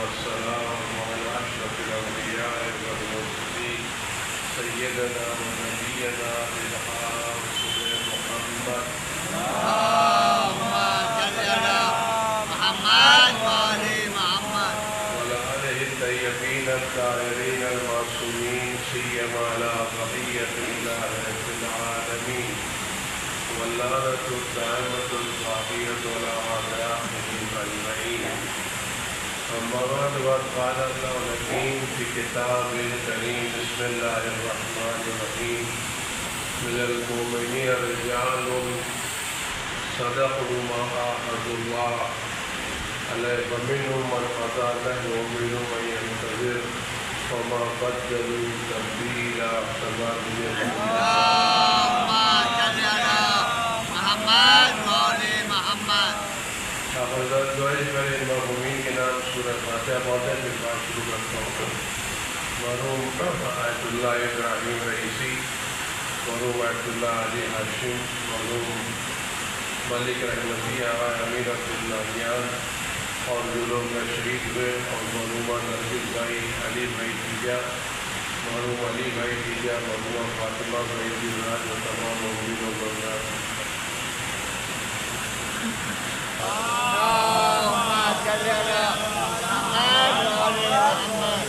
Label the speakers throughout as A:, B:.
A: والسلام على أشرف الأنبياء والمرسلين سيدنا ونبينا بالحق محمد
B: اللهم صل على محمد وآل محمد
A: وعلى آله الطيبين الطاهرين المعصومين سيما على بقية الله في العالمين واللعنة الدائمة الباقية على أعدائهم أجمعين. أما بعد قال الله الحكيم في كتابه الكريم بسم الله الرحمن الرحيم من المؤمنين رجال صدقوا ما عاهدوا الله عليه فمنهم من قضى نحبه ومنهم من ينتظر وما بدلوا تبديلا.
B: اللهم صل على محمد وآل محمد.
A: حضرت دعائیں کریں مرحومین کے نام سورہ فاتحہ پڑھتے پھر بات شروع کرتا ہوں. مرحوم آیت اللہ ابراہیم رئیسی، مرحوم آیت اللہ علی ہاشم، مرحوم ملک رحمتی آغا امیر عبداللہ نیاز اور جو لوگ شریک ہوئے، اور مرحومہ نرگس بھائی، علی بھائی تیجا، مرحوم علی بھائی تیجا، مرحومہ فاطمہ بھائی راج اور تمام مومنین و مومنات.
B: اللهم صل على محمد وآل محمد.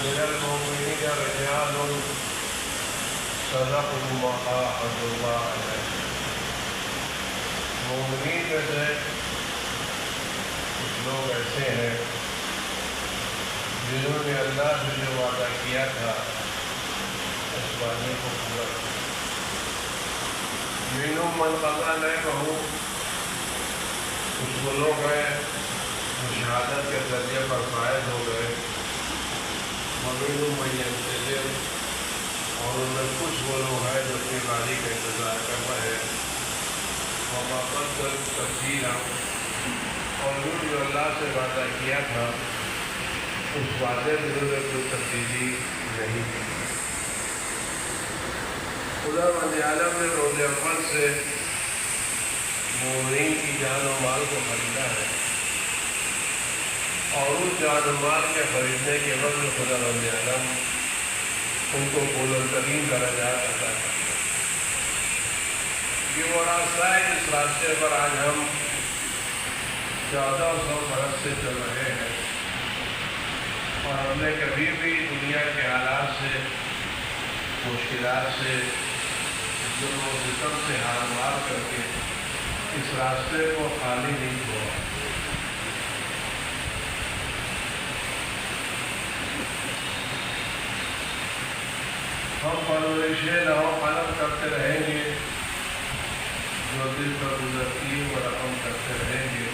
A: من المؤمنين رجال صدقوا ما عاهدوا الله عليه. مومنین میں سے کچھ لوگ ایسے ہیں جنہوں نے اللہ سے جو وعدہ کیا تھا اس وعدے کو پورا کیا. منهم من قضى نحبه، کچھ وہ لوگ ہیں جو شہادت کے درجے پر فائز ہو گئے. ومنهم من ينتظر، اور ان میں کچھ وہ لوگ ہیں جو اپنی باری کا انتظار کر رہے ہیں. وما بدلوا تبدیلا، اور جو اللہ سے وعدہ کیا تھا اس وعدے میں انہوں نے کوئی تبدیلی نہیں کی. خدا وند عالم نے روز اول سے مومنین کی جان و مال کو خریدا ہے، اور اس جان و مال کے خریدنے کے وقت خدا وند عالم ان کو بلندترین درجات عطا کرتا ہے. یہ وہ راستہ ہے جس راستے پر آج ہم 1400 برس سے چل رہے ہیں، اور ہم نے کبھی بھی دنیا کے حالات سے، مشکلات سے، ظلم و ستم سے ہار مار کر کے اس راستے کو خالی نہیں چھوڑا. ہم پرورش لو قلم کرتے رہیں گے جو دل پر گزرتی وہ رقم کرتے رہیں گے.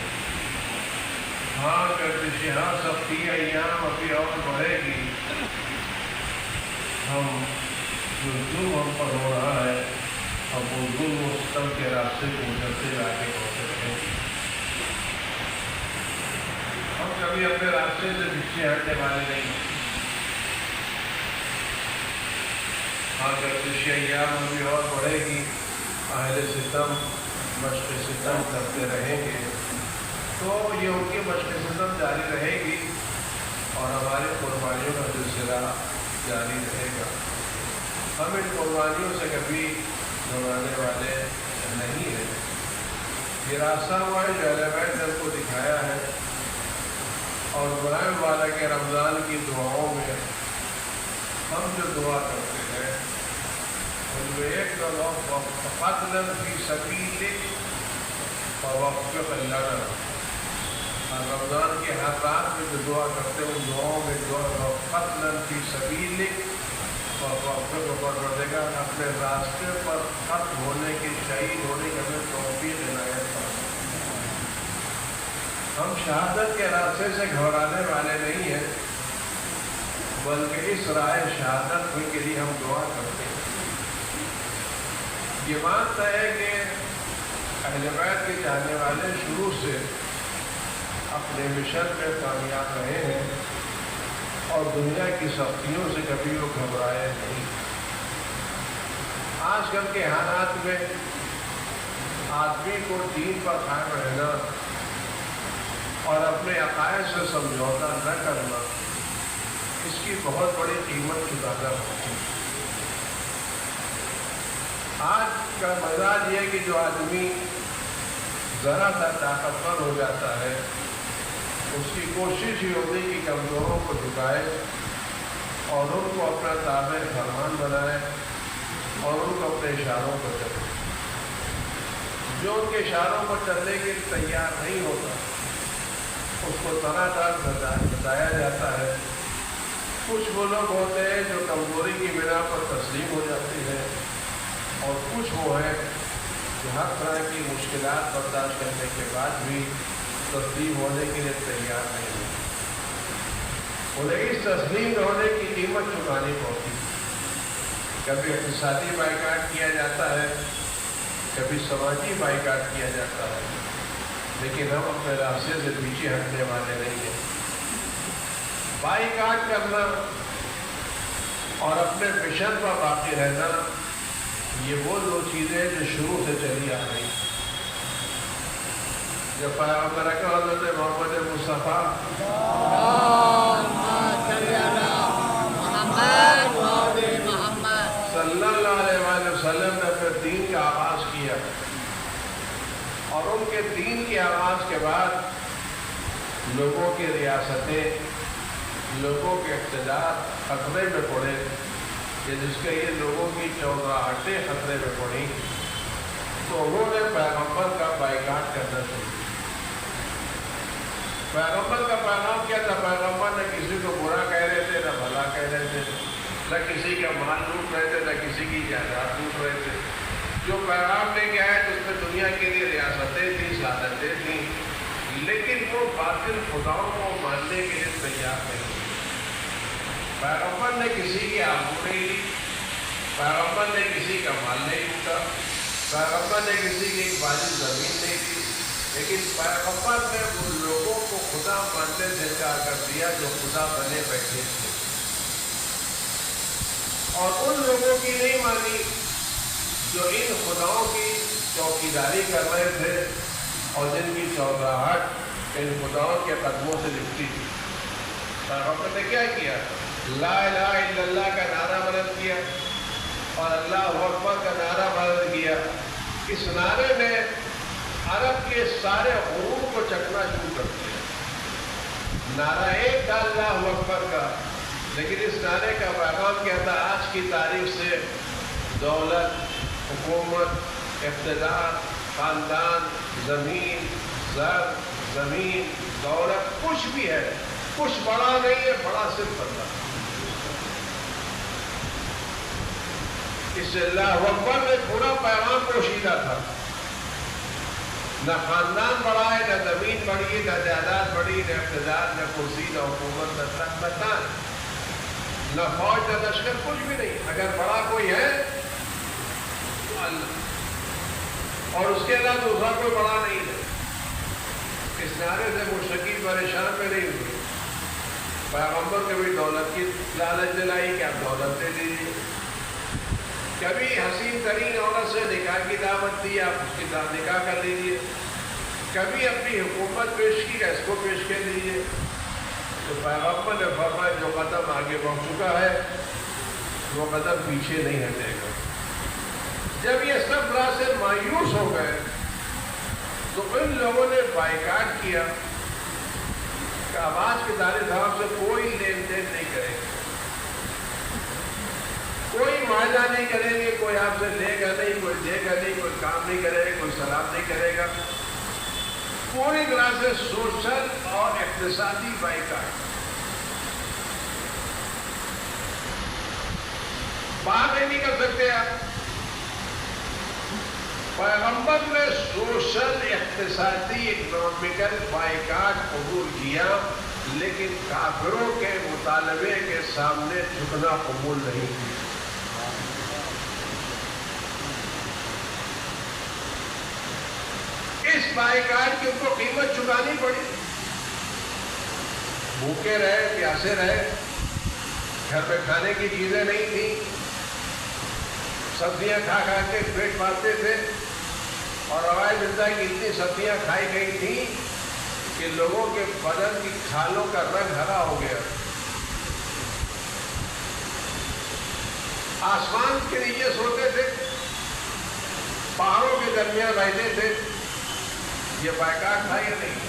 A: ہاں گردشیں ہاں سختی ایام ابھی اور بڑھے گی. ہم جو ظلم ہم پر ہو رہا ہے ہم وہ ظلم و ستم کے راستے کو گزرتے آگے بڑھتے رہیں گے. ہم کبھی اپنے راستے سے پیچھے ہٹنے والے نہیں. ہاں گردشیں ایام ابھی اور بڑھے گی. اہل ستم مشق ستم کرتے رہیں گے تو یہ ان کی مشق ستم جاری رہے گی اور ہماری قربانیوں کا سلسلہ جاری رہے گا. ہم ان قربانیوں سے کبھی گھبرانے والے نہیں ہیں. یہ راستہ ہوا ہے جو اہل بیت نے ہم کو دکھایا ہے، اور برائے والا کے رمضان کی دعاؤں میں ہم جو دعا کرتے ہیں ان میں ایک قتلا فی سبیلک فوفق لنا. رمضان کے ہر رات میں جو دعا کرتے ہیں ان دعاؤں میں دعا قتلا فی سبیلک پروردگار اپنے راستے پر قتل ہونے کی، شہید ہونے کی ہمیں توفیق عنایت فرمائے. ہم شہادت کے راستے سے گھبرانے والے نہیں ہیں، بلکہ اس راہ شہادت کے لیے ہم دعا کرتے ہیں. یہ بات طے ہے کہ اہل بیت کے چاہنے والے شروع سے اپنے مشن میں کامیاب رہے ہیں اور دنیا کی سختیوں سے کبھی وہ گھبرائے نہیں. آج کل کے حالات میں آدمی کو دین پر قائم رہنا اور اپنے اپنے عقائد سے سمجھوتا نہ کرنا، اس کی بہت بڑی قیمت چکانا ہوتی ہے۔ آج کا مزاج یہ ہے کہ جو آدمی ذرا سا طاقتور ہو جاتا ہے، اس کی کوشش ہی ہوتی کہ کمزوروں کو جھکائے اور ان کو اپنا تابع فرمان بنائے اور ان کو اپنے اشاروں پر چلے۔ جو ان کے اشاروں پر چلنے کے لیے تیار نہیں ہوتا، اس کو طرح طرح بتایا جاتا ہے۔ کچھ وہ لوگ ہوتے ہیں جو کمزوری کی بنا پر تسلیم ہو جاتے ہیں، اور کچھ وہ ہیں جو ہر طرح کی مشکلات برداشت کرنے کے بعد بھی تسلیم ہونے کے لیے تیار نہیں ہوتے۔ انہیں اس تسلیم ہونے کی قیمت چکانی پڑتی ہے۔ کبھی اقتصادی بائیکاٹ کیا جاتا ہے، کبھی سماجی بائیکاٹ کیا جاتا ہے، لیکن ہم اپنے راستے سے پیچھے ہٹنے والے نہیں ہیں۔ بائیکاٹ کرنا اور اپنے مشن پر باقی رہنا، یہ وہ دو چیزیں جو شروع سے چلی آ رہی ہیں۔ جب پیغمبر اکرم حضرت محمد مصطفیٰ صلی اللہ علیہ وآلہ وسلم نے اپنے دین کا آغاز کیا، اور ان کے دین کے آغاز کے بعد لوگوں کی ریاستیں، لوگوں کے اقتدار خطرے میں پڑے، جس کے یہ لوگوں کی چودراہٹیں خطرے میں پڑیں، تو انہوں نے پیغمبر کا بائیکاٹ کرنا شروع کیا۔ پیغمبر کا پیغام کیا تھا؟ پیغمبر نہ کسی کو برا کہہ رہے تھے، نہ بھلا کہہ رہے تھے، نہ کسی کا مال لوٹ رہے تھے، نہ کسی کی جائیداد لوٹ رہے تھے۔ جو پیغام لے کے آئے تو اس میں دنیا کے لیے ریاستیں تھیں، سعادتیں تھیں، لیکن وہ باطل خداؤں کو ماننے کے لیے تیار نہیں ہوئے۔ پیغمبر نے کسی کی آبرو نہیں لی، پیغمبر نے کسی کا مال نہیں لوٹا، پیغمبر نے کسی کی ایک باجی زمین نہیں دی، لیکن پیغمبر نے ان لوگوں کو خدا ماننے سے انکار کر دیا جو خدا بنے بیٹھے تھے، اور ان لوگوں کی نہیں مانی جو ان خداؤں کی چوکیداری کر رہے تھے اور جن کی چودراہٹ ان خداؤں کے قدموں سے لپٹی تھی۔ پیغمبر نے کیا کیا؟ لا الہ الا اللہ کا نعرہ بلند کیا اور اللہ اکبر کا نعرہ بلند کیا۔ اس نعرے نے عرب کے سارے غرور کو چکنا شروع کر دیا۔ نعرہ ایک تھا اللہ اکبر کا، لیکن اس نعرے کا پیغام کیا تھا؟ آج کی تاریخ سے دولت، حکومت، اقتدار، خاندان، زمین، زر، زمین، دولت، کچھ بھی ہے، کچھ بڑا نہیں ہے، بڑا صرف اللہ۔ اس اللہ اکبر میں پورا پیغام پوشیدہ تھا۔ نہ خاندان بڑا ہے، نہ زمین بڑی ہے، نہ جائیداد بڑی، نہ اقتدار، نہ کرسی، نہ حکومت، نہ تخت، نہ فوج، نہ لشکر، کچھ بھی نہیں۔ اگر بڑا کوئی ہے تو اللہ، اور اس کے علاوہ دوسرا کوئی بڑا نہیں ہے۔ اس نعرے سے مشرکین پریشان میں نہیں ہوئے۔ پیغمبر کبھی دولت کی لالچ دلائی کہ آپ دولت دے دیجیے، کبھی حسین ترین عورت سے نکاح کی دعوت دی، آپ اس کے ساتھ نکاح کر لیجیے، کبھی اپنی حکومت پیش کی کہ اس کو پیش کر لیجیے۔ تو پیغمبر نے فرمایا جو قدم آگے بڑھ چکا ہے وہ قدم پیچھے نہیں ہٹے گا۔ جب یہ سب راہ سے مایوس ہو گئے تو ان لوگوں نے بائیکاٹ کیا کہ آواز کے دارے صاحب سے کوئی لین دین نہیں کرے گا، کوئی معاہدہ نہیں کریں گے، کوئی آپ سے لے گا نہیں، کوئی دے گا نہیں، کوئی کام نہیں کرے گا، کوئی سلام نہیں کرے گا۔ پوری طرح سے سوشل اور اقتصادی بائیکاٹ۔ باہر نہیں نکل سکتے آپ۔ پیغمبر نے سوشل، اقتصادی، اکنامیکل بائیکاٹ قبول کیا، لیکن کافروں کے مطالبے کے سامنے جھکنا قبول نہیں کیا۔ اس بائیکاٹ کی ان کو قیمت چکانی پڑی۔ بھوکے رہے، پیاسے رہے، گھر پہ کھانے کی چیزیں نہیں تھیں، سبزیاں کھا کھا کے پیٹ پالتے تھے، اور روایت ملتا ہے کہ اتنی سبزیاں کھائی گئی تھیں کہ لوگوں کے بدن کی کھالوں کا رنگ ہرا ہو گیا، آسمان کے نیچے سوتے تھے، پہاڑوں کے درمیان رہتے تھے، یہ بائیکاٹ تھا یا نہیں؟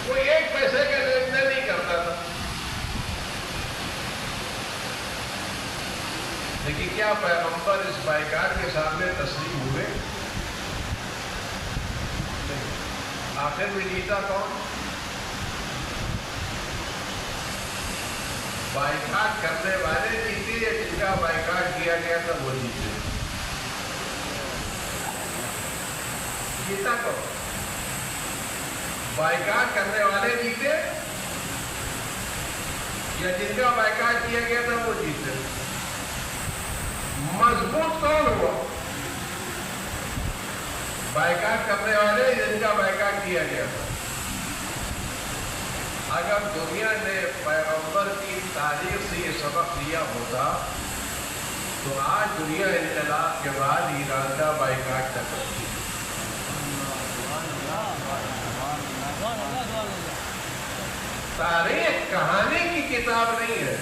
A: کوئی ایک پیسے کا لین دین نہیں کرتا تھا، لیکن کیا پیغمبر اس بائیکاٹ کے سامنے تسلیم ہوئے؟ آخر میں جیتا کون؟ بائیکاٹ کرنے والے جیتے یا جن کا بائیکاٹ کیا گیا تھا وہ جیتے؟ جیتا کون؟ بائیکاٹ کرنے والے جیتے یا جن کا بائیکاٹ کیا گیا تھا وہ جیتے؟ مضبوط کون ہوا؟ بائیکاٹ کرنے والے جن کا بائیکاٹ کیا گیا تھا۔ اگر دنیا نے پیغمبر کی تاریخ سے یہ سبق لیا ہوتا تو آج دنیا انقلاب کے بعد ایران کا بائیکاٹ نہ کرتی۔ تاریخ کہانی کی کتاب نہیں ہے،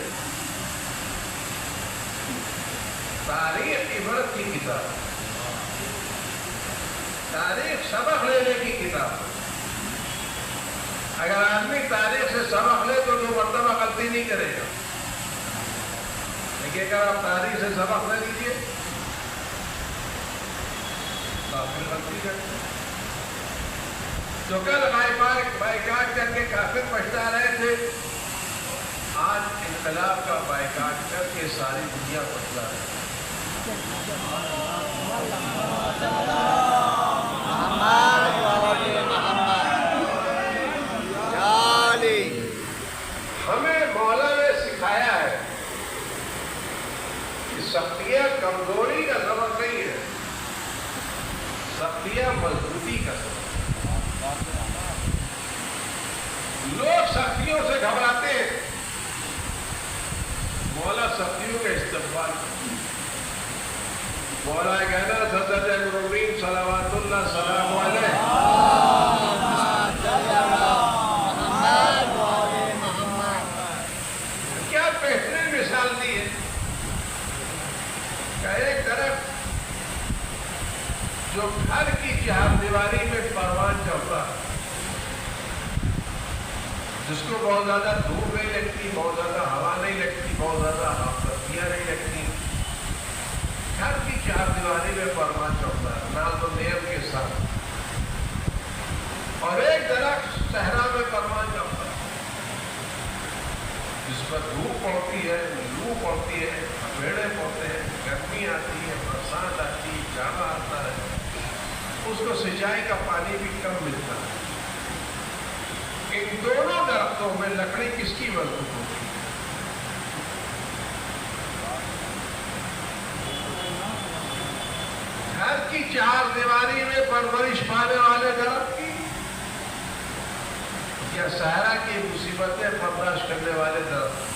A: تاریخ عبرت کی کتاب، تاریخ سبق لینے کی کتاب۔ اگر آدمی تاریخ سے سبق لے تو 2 مرتبہ غلطی نہیں کرے گا، لیکن اگر آپ تاریخ سے سبق نہ لیجیے تو آپ پھر غلطی کریں۔ تو کل بائیکاٹ کر کے کافر پچھتا رہے تھے، آج انقلاب کا بائیکاٹ کر کے ساری دنیا پچھتا رہے۔ ہمیں مولا نے سکھایا ہے کہ سختیاں کمزوری کا سبب نہیں ہے، سختیاں مضبوطی کا سبب۔ لوگ سختیوں سے گھبراتے ہیں، مولا سختیوں کا استقبال۔ مولا کہنا سدد المؤمنین صلوات اللہ سلام علیہ، کیا بہترین مثال دی ہے کہ ایک طرف جو گھر کی چہار دیواری میں پروان چڑھتا، جس کو بہت زیادہ دھوپ نہیں لگتی، بہت زیادہ ہوا نہیں لگتی، بہت زیادہ پتیاں نہیں لگتی، گھر کی چار دیواری میں پروان چڑھتا ہے نام و نیم کے ساتھ، اور ایک درخت صحرا میں پروان چڑھتا ہے جس پر دھوپ پڑتی ہے، لو پڑتی ہے، بھیڑے پڑتے ہیں، گرمی آتی ہے، برسات آتی ہے، جانا آتا ہے، اس کو سینچائی کا پانی بھی کم ملتا ہے۔ ان دونوں درختوں میں لکڑی کس کی مضبوط ہوتی ہے؟ گھر کی چار دیواری میں پرورش پانے والے درخت کی یا صحرا کی مصیبتیں برداشت کرنے والے درخت؟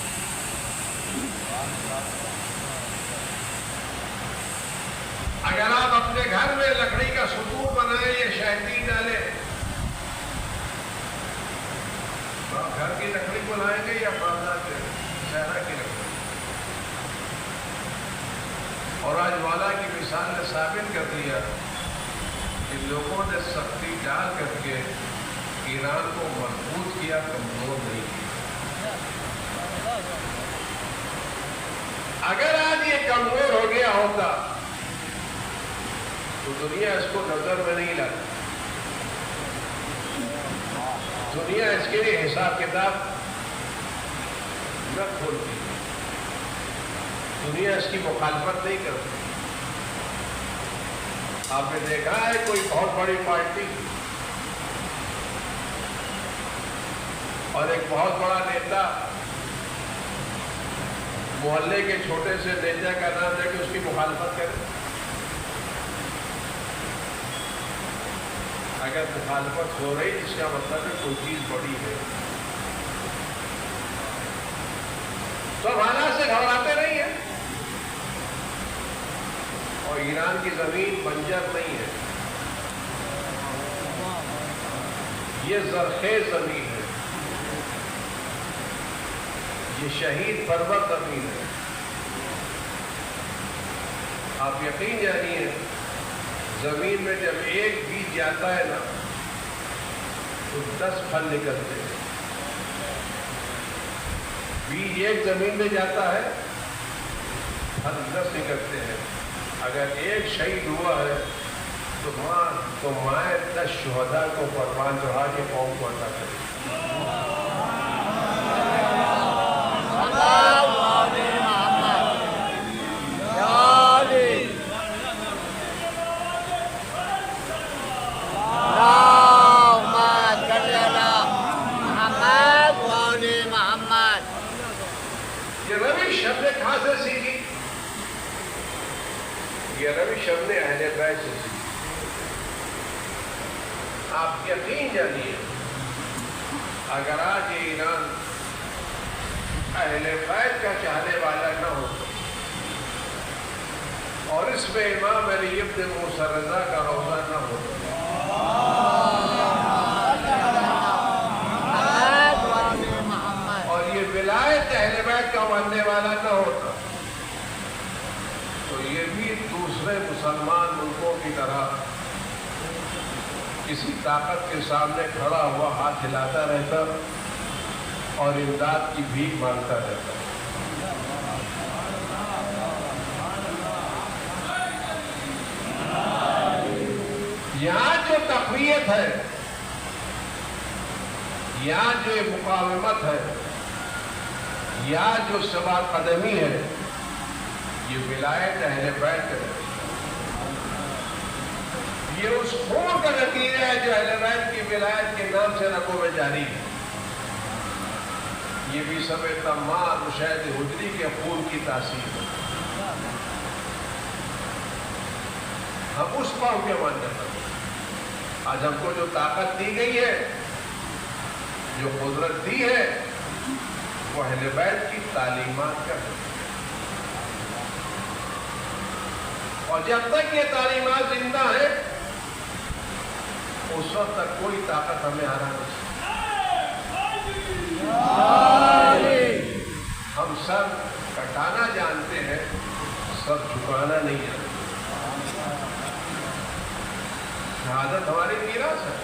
A: اگر آپ اپنے گھر میں لکڑی کا ستون بنائیں یا شہدی ڈالیں تو آپ گھر کی لکڑی کو لائیں گے یا بازار کے صحرا کی لکڑی؟ اور آج والا کی مثال نے ثابت کر دیا کہ لوگوں نے سختی ڈال کر کے ایران کو مضبوط کیا، کمزور نہیں کیا۔ اگر آج یہ کمزور ہو گیا ہوتا تو دنیا اس کو نظر میں نہیں لاتی، دنیا اس کے لیے حساب کتاب نہ کھولتی، دنیا اس کی مخالفت نہیں کرتی۔ آپ نے دیکھا ہے کوئی بہت بڑی پارٹی اور ایک بہت بڑا نیتا محلے کے چھوٹے سے نیتا کا نام دے کے اس کی مخالفت کرے؟ اگر مخالفت ہو رہی جس کا مطلب ہے کوئی چیز بڑی ہے، تو ہم حالات سے گھبراتے نہیں ہیں۔ اور ایران کی زمین بنجر نہیں ہے، یہ زرخیز زمین ہے، یہ شہید پرور زمین ہے. آپ یقین جانیے زمین میں جب ایک بیج جاتا ہے نا تو 10 پھل نکلتے ہیں. بیج ایک زمین میں جاتا ہے، پھل 10 نکلتے ہیں. اگر ایک شہید ہوا ہے تو مائیں 10 شہداء کو قربان چڑھا کے قوم کو عطا کرے. یہ روش ہم نے کہاں سے سیکھی؟ یہ روش ہم نے اہل بیت سے سیکھی. آپ یقین جانیے اگر آج یہ ایران اہل بیت کا چاہنے والا نہ ہو اور اس میں امام علی ابن موسیٰ رضا کا روضہ نہ ہو اور یہ ولایت اہل بیت کا ماننے والا نہ ہوتا تو یہ بھی دوسرے مسلمان ملکوں کی طرح کسی طاقت کے سامنے کھڑا ہوا ہاتھ ہلاتا رہتا اور امداد کی بھیک مانگتا رہتا. یہاں جو تقویت ہے، یہاں جو مقاومت ہے، یہاں جو سبا قدمی ہے، یہ ولایت اہل بیت ہے. یہ اس خون کا نتیجہ ہے جو اہل بیت کی ولایت کے نام سے رگوں میں جاری ہے. یہ بھی سب تمام مشاہد حجری کے خون کی تاثیر ہے. ہم اس قوم کے ماننے پر آج ہم کو جو طاقت دی گئی ہے، جو قدرت دی ہے، وہ اہل بیت کی تعلیمات کا ہے. اور جب تک یہ تعلیمات زندہ ہے اس وقت تک کوئی طاقت ہمیں ہرا نہیں سکتی. ہم سر کٹانا جانتے ہیں، سر جھکانا نہیں جانتے. شہادت ہماری میراث ہے،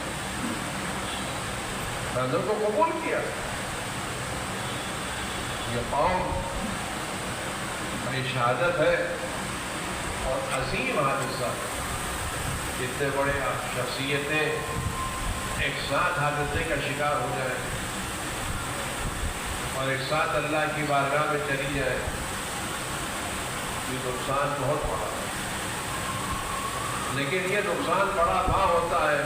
A: بندوں کو قبول کیا. یہ قوم بڑی شہادت ہے اور عظیم حادثہ. اتنے بڑے شخصیتیں ایک ساتھ حادثے کا شکار ہو جائیں اور ایک ساتھ اللہ کی بارگاہ میں چلی جائے، یہ نقصان بہت بڑا ہے. لیکن یہ نقصان بڑا وہاں ہوتا ہے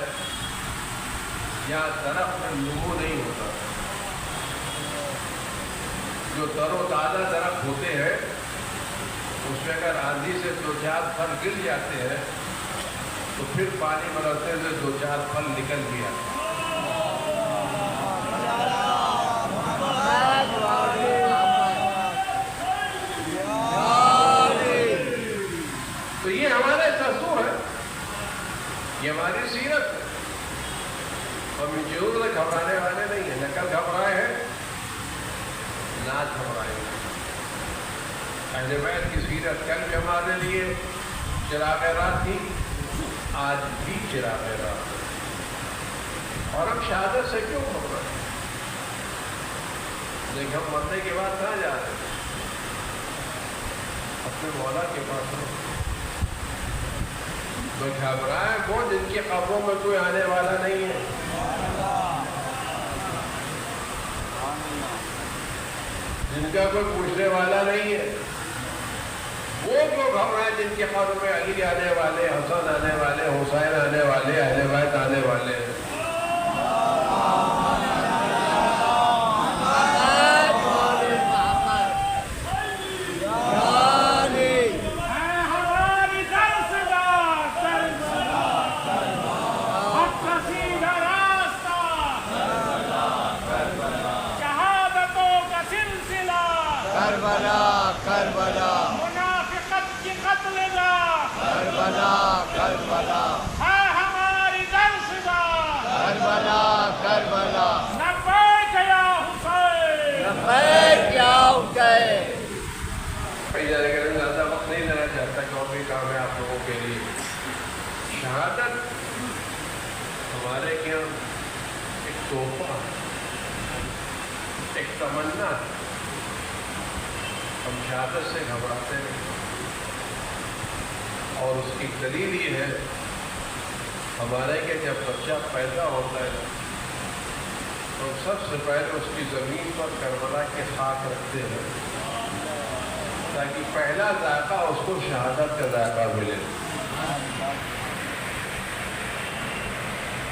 A: یا درخت میں نمو نہیں ہوتا. جو تر و تازہ درخت ہوتے ہیں اس میں اگر آندھی سے 2-4 پھل گر جاتے ہیں تو پھر پانی برسنے سے 2-4 پھل نکل بھی آتے ہیں. تو یہ ہمارا دستور ہے، یہ ہماری سیرت ہے. ہم ضرور گھبرانے والے نہیں ہیں. نہ کل گھبرائے ہیں نہ گھبرائے ہیں. اہل بیت کی سیرت کل بھی ہمارے لیے چراغ راہ تھی، آج بھی چراغ راہ. اور ہم شہادت سے کیوں گھبرائیں؟ لیکن ہم مرنے کے بعد کہاں جا رہے ہیں؟ اپنے مولا کے پاس. تو گھبرائیں وہ جن کی قبروں میں کوئی آنے والا نہیں ہے. جن کا کوئی پوچھنے والا نہیں ہے. وہ کیوں گھبرائیں جن کے قبر میں علی آنے والے، حسن آنے والے، حسین آنے والے، اہل بیت آنے والے.
B: کربلا ہے ہماری در صدا.
A: شہادت ہمارے کیا ایک تحفہ، ایک تمنا، ہم شہادت سے گھبراتے ہیں، اور اس کی دلیل یہ ہے ہمارے کہ جب بچہ پیدا ہوتا ہے تو سب سے پہلے اس کی زمین پر کربلا کے خاک رکھتے ہیں تاکہ پہلا ذائقہ اس کو شہادت کا ذائقہ ملے۔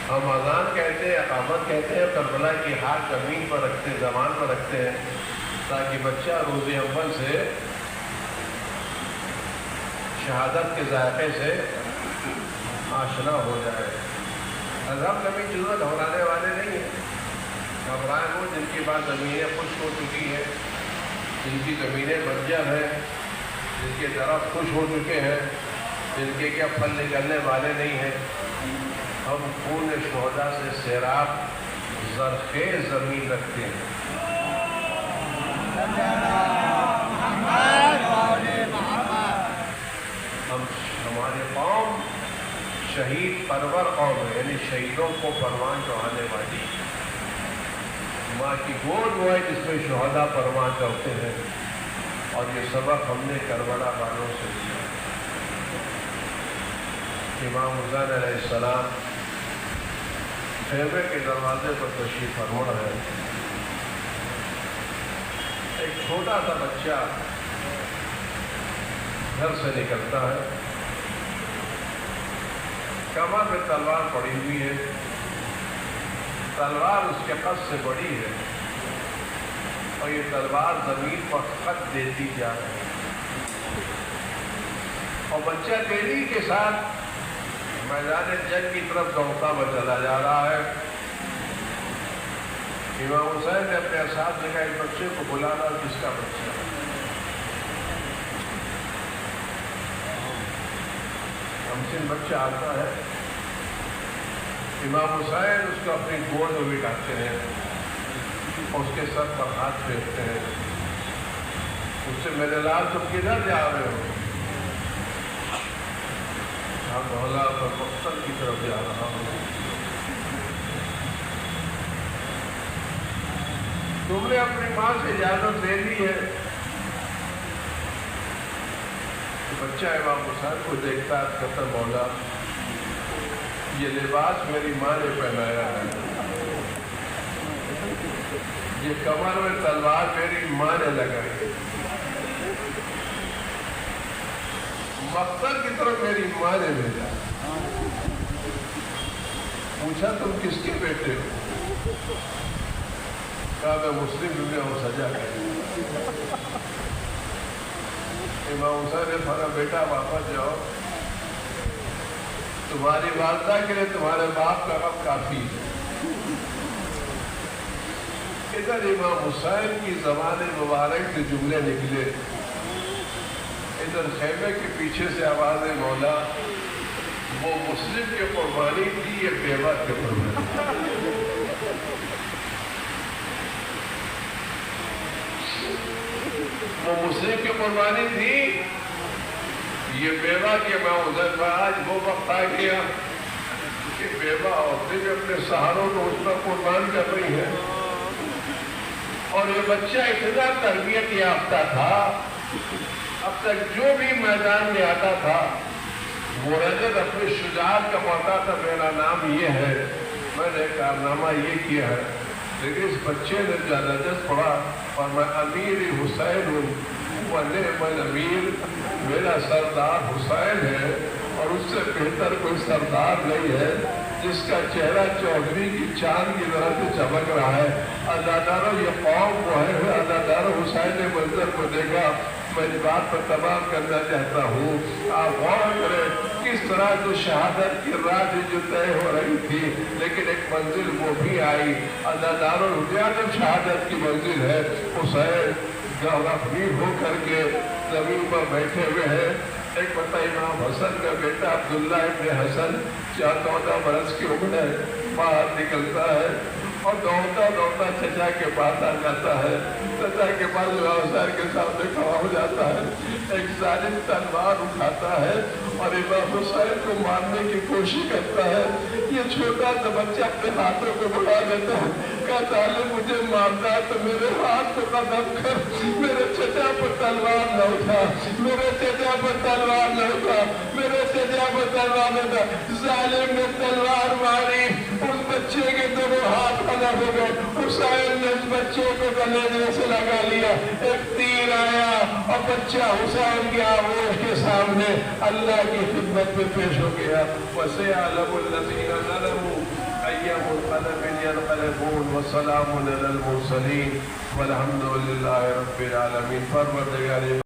A: ہم اذان کہتے ہیں، اقامت کہتے ہیں، کربلا کی خاک زمین پر رکھتے ہیں، زمان پر رکھتے ہیں تاکہ بچہ روز اول سے شہادت کے ذائقے سے آشنا ہو جائے۔ ہم کبھی چیزیں گھبرانے والے نہیں ہیں، گھبرائے وہ جن کی بات زمینیں خشک ہو چکی ہیں، جن کی زمینیں بنجر ہیں، جن کے درخت خشک ہو چکے ہیں، جن کے کیا پھل نکلنے والے نہیں ہیں۔ ہم خون شہداء سے سیراب زرخیز زمین رکھتے ہیں۔ ہمارے قوم شہید پرور قوم ہے، یعنی شہیدوں کو پروان چڑھانے والی ماں کی گود وہ ہے جس میں شہداء پروان چڑھتے ہیں، اور یہ سبق ہم نے کربلا والوں سے لیا۔ امام حسین علیہ السلام خیمے کے دروازے پر تشریف فرما ہے۔ ایک چھوٹا سا بچہ گھر سے نکلتا ہے، کمر میں تلوار پڑی ہوئی ہے، تلوار اس کے قد سے بڑی ہے، اور یہ تلوار زمین پر خط دیتی جا رہی ہے، اور بچہ تیزی کے ساتھ میدان جنگ کی طرف دوڑتا ہوا چلا جا رہا ہے۔ امام حسین نے اپنے ساتھ دیکھا اس بچے کو بلانا، جس کا بچہ ہمسن بچہ آتا ہے، امام حسین اس کو اپنی گود میں بٹھاتے ہیں اور اس کے سر پر ہاتھ پھیرتے ہیں، اس سے میرے لال تم کدھر جا رہے ہو؟ مولا پر مقصد کی طرف جا رہا ہوں۔ تم نے اپنی ماں سے اجازت دے دی ہے؟ بچہ امام حسین کو دیکھتا ہے، کہتا مولا یہ لباس میری ماں نے پہنایا ہے، یہ کمر میں تلوار میری ماں نے لگائی، مقصد کی طرف میری ماں نے بھیجا۔ پوچھا تم کس کے بیٹے ہو؟ کہا میں مسلم دنیا ہوں، سجا کر۔ امام حسین نے فرمایا بیٹا واپس جاؤ، تمہاری والدہ کے لیے تمہارے باپ کا غم کافی ہے۔ ادھر امام حسین کی زبان مبارک سے جملے نکلے، ادھر خیمے کے پیچھے سے آواز ہے مولا وہ مسلم کی قربانی تھی، یہ بیوہ کی قربانی۔ وہ مسلم کی قربانی تھی، یہ بیوہ کی۔ میں ادھر میں آج وہ وقت آ گیا کہ بیوہ عورتیں بھی اپنے سہاروں کو اس پر قربان کر رہی ہیں، اور یہ بچہ اتنا تربیت یافتہ تھا، اب تک جو بھی میدان میں آتا تھا وہ رجت اپنے شجاعت کا موقع تھا، میرا نام یہ ہے، میں نے کارنامہ یہ کیا ہے، لیکن اس بچے نے جو رجت پڑھا اور میں امیر حسین ہوں، ونعم الامیر، میرا سردار حسین ہے، اور اس سے بہتر کوئی سردار نہیں ہے، جس کا چہرہ چودھری کی چاند کی طرح سے چمک رہا ہے۔ عزاداروں یہ قوم وہ ہے، عزاداروں حسین نے منظر کو دیکھا۔ میں اس بات پر تمام کرنا چاہتا ہوں، آپ غور کریں کس طرح تو شہادت کی راہ جو طے ہو رہی تھی، لیکن ایک منزل وہ بھی آئی۔ عزاداروں جب شہادت کی منزل ہے، حسین غفیر ہو کر کے زمین پر بیٹھے ہوئے ہیں۔ ایک پتہ امام حسن کا بیٹا عبداللہ ابن حسن 14 برس کی عمر ہے، باہر نکلتا ہے، اور دوڑتا دوڑتا چچا کے پاس آ جاتا ہے. چچا کے پاس امام حسین کے سامنے کھڑا ہو جاتا ہے. ایک ظالم تلوار اٹھاتا ہے اور امام حسین کو مارنے کی کوشش کرتا ہے. یہ چھوٹا سا بچہ اپنے ہاتھوں کو بڑھا دیتا ہے. کہتا ہے مجھے مارنا ہے تو میرے ہاتھ کو قدم کر, میرے چچا پر تلوار نہ اٹھا, میرے چچا پر تلوار نہ اٹھا, میرے چچا پر تلوار نہ اٹھا. ظالم نے تلوار ماری, اس بچے کے دونوں ہاتھ الگ ہو گئے. حسین نے اس بچے کو گلے سے لگا لیا. ایک تیر آیا اور بچہ حسین کے آغوش کے سامنے اللہ کی خدمت میں پیش ہو گیا. وَسَيَعْلَمُ الَّذِينَ ظَلَمُوا أَيَّ مُنقَلَبٍ يَنقَلِبُونَ وَسَلَامٌ عَلَى الْمُرْسَلِينَ وَالْحَمْدُ لِلَّهِ رَبِّ الْعَالَمِينَ. پروردگار